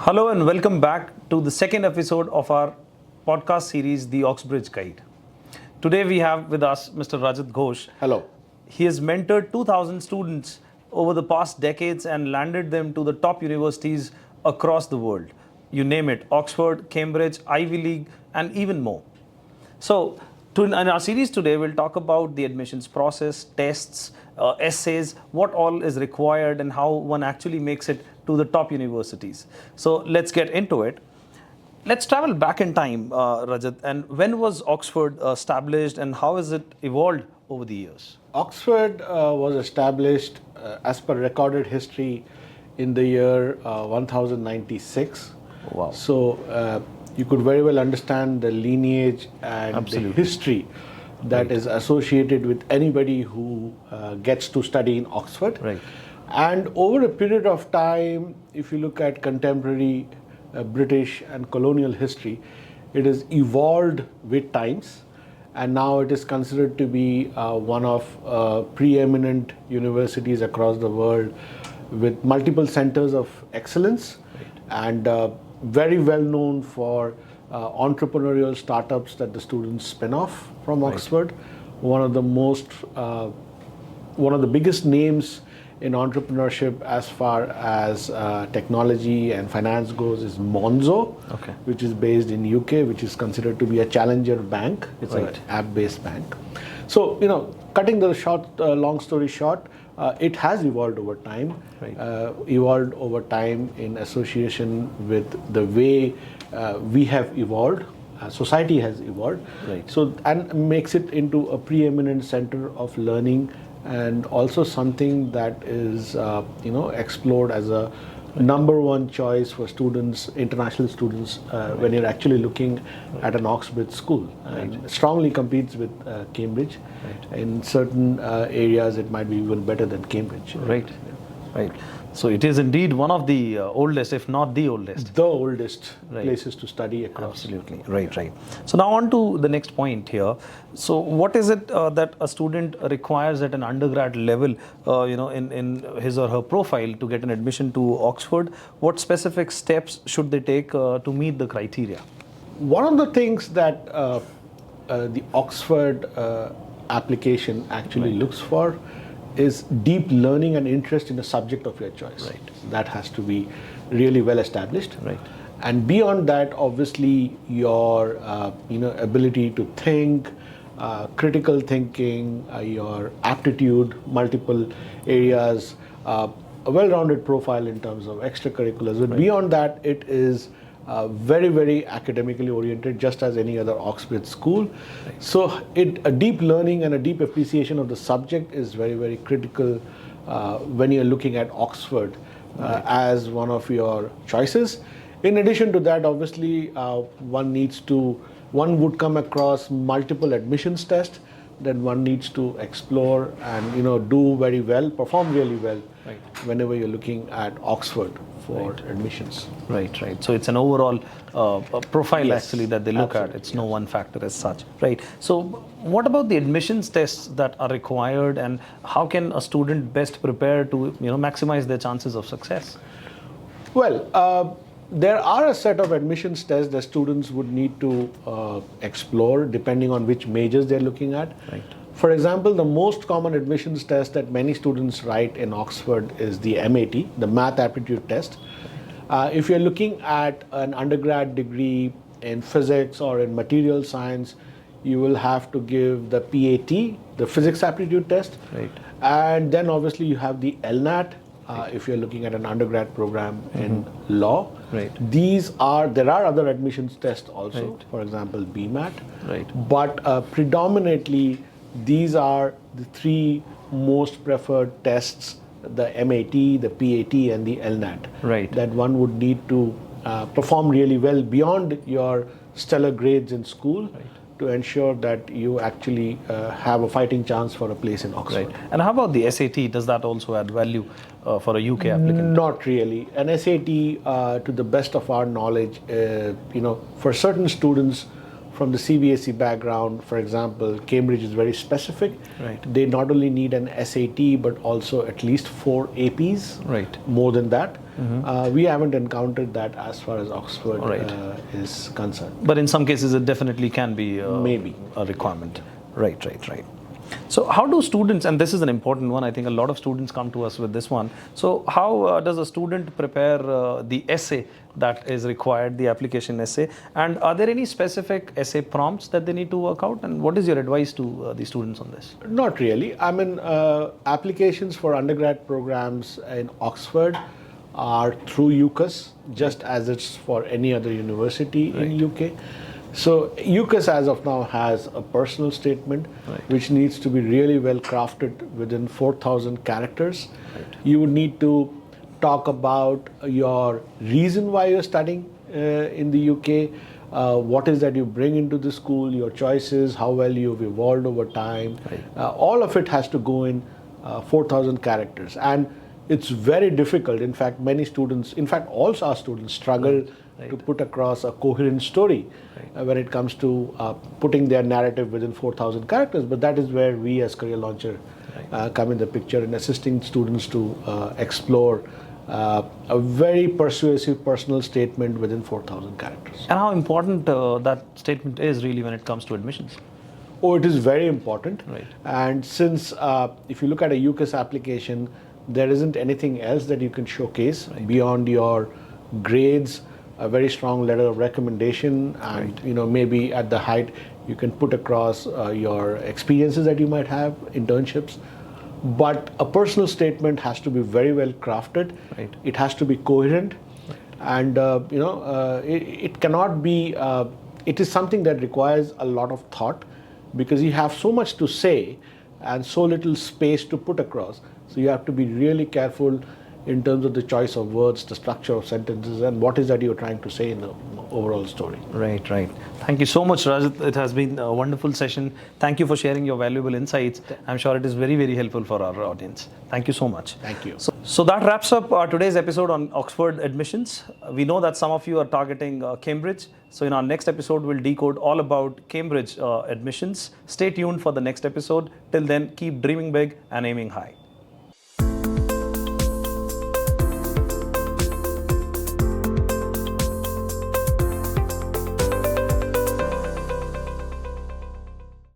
Hello and welcome back to the second episode of our podcast series, The Oxbridge Guide. Today we have with us Mr. Rajat Ghosh. Hello. He has mentored 2,000 students over the past decades and landed them to the top universities across the world. You name it, Oxford, Cambridge, Ivy League, and even more. So, in our series today, we'll talk about the admissions process, tests, essays, what all is required and how one actually makes it to the top universities. So, let's get into it. Let's travel back in time, Rajat. And when was Oxford established and how has it evolved over the years? Oxford was established as per recorded history in the year 1096. Wow. So you could very well understand the lineage and the history that is associated with anybody who gets to study in Oxford. Right. And over a period of time, if you look at contemporary British and colonial history, it has evolved with times, and now it is considered to be one of preeminent universities across the world with multiple centers of excellence, and very well known for entrepreneurial startups that the students spin off from Oxford. One of the biggest names in entrepreneurship as far as technology and finance goes is Monzo, which is based in UK, which is considered to be a challenger bank. It's an app-based bank. So, cutting the long story short, it has evolved over time, evolved over time in association with the way we have evolved, society has evolved. So, and makes it into a preeminent center of learning, and also something that is explored as a number one choice for students, international students, when you're actually looking at an Oxbridge school, and strongly competes with Cambridge. In certain areas it might be even better than Cambridge. Right. So it is indeed one of the oldest, if not the oldest. The oldest places to study across. Absolutely. Right. So now on to the next point here. So what is it that a student requires at an undergrad level, in his or her profile to get an admission to Oxford? What specific steps should they take to meet the criteria? One of the things that the Oxford application actually looks for is deep learning and interest in a subject of your choice. That has to be really well established. And beyond that, obviously, your ability to think, critical thinking, your aptitude, multiple areas, a well-rounded profile in terms of extracurriculars. But beyond that, it is very, very academically oriented, just as any other Oxbridge school. So a deep learning and a deep appreciation of the subject is very, very critical when you're looking at Oxford as one of your choices. In addition to that, obviously, one would come across multiple admissions tests that one needs to explore and do very well, perform really well whenever you're looking at Oxford for admissions. Right. So it's an overall profile actually that they look at. It's no one factor as such. So what about the admissions tests that are required, and how can a student best prepare to maximize their chances of success? Well, there are a set of admissions tests that students would need to explore depending on which majors they're looking at. For example, the most common admissions test that many students write in Oxford is the MAT, the Math Aptitude Test. If you're looking at an undergrad degree in physics or in material science, you will have to give the PAT, the Physics Aptitude Test. And then obviously you have the LNAT, if you're looking at an undergrad program in law. There are other admissions tests also, for example, BMAT. But predominantly, these are the three most preferred tests: the MAT, the PAT, and the LNAT. That one would need to perform really well beyond your stellar grades in school to ensure that you actually have a fighting chance for a place in Oxford. And how about the SAT? Does that also add value for a UK applicant? Not really. An SAT, to the best of our knowledge, for certain students, from the CBSE background, for example, Cambridge is very specific. Right. They not only need an SAT but also at least 4 APs, Right. more than that. We haven't encountered that as far as Oxford Right. is concerned. But in some cases, it definitely can be Maybe. a requirement. Right, right, right. So how do students, and this is an important one, I think a lot of students come to us with this one. So how does a student prepare the essay that is required, the application essay? And are there any specific essay prompts that they need to work out? And what is your advice to the students on this? Not really. I mean, applications for undergrad programs in Oxford are through UCAS, just as it's for any other university in UK. So UCAS as of now has a personal statement which needs to be really well crafted within 4,000 characters. You would need to talk about your reason why you're studying in the UK, what is that you bring into the school, your choices, how well you've evolved over time. All of it has to go in 4,000 characters. And it's very difficult. In fact, many students, in fact, all our students struggle to put across a coherent story when it comes to putting their narrative within 4,000 characters. But that is where we as Career Launcher come in the picture in assisting students to explore a very persuasive personal statement within 4,000 characters. And how important that statement is really when it comes to admissions? Oh, it is very important. Right. And since if you look at a UCAS application, there isn't anything else that you can showcase beyond your grades, a very strong letter of recommendation, and maybe at the height you can put across your experiences that you might have, internships. But a personal statement has to be very well crafted. It has to be coherent, and it cannot be. It is something that requires a lot of thought, because you have so much to say and so little space to put across. So you have to be really careful in terms of the choice of words, the structure of sentences, and what is that you're trying to say in the overall story. Right, right. Thank you so much, Rajat. It has been a wonderful session. Thank you for sharing your valuable insights. I'm sure it is very, very helpful for our audience. Thank you so much. Thank you. So that wraps up today's episode on Oxford admissions. We know that some of you are targeting Cambridge. So in our next episode, we'll decode all about Cambridge admissions. Stay tuned for the next episode. Till then, keep dreaming big and aiming high.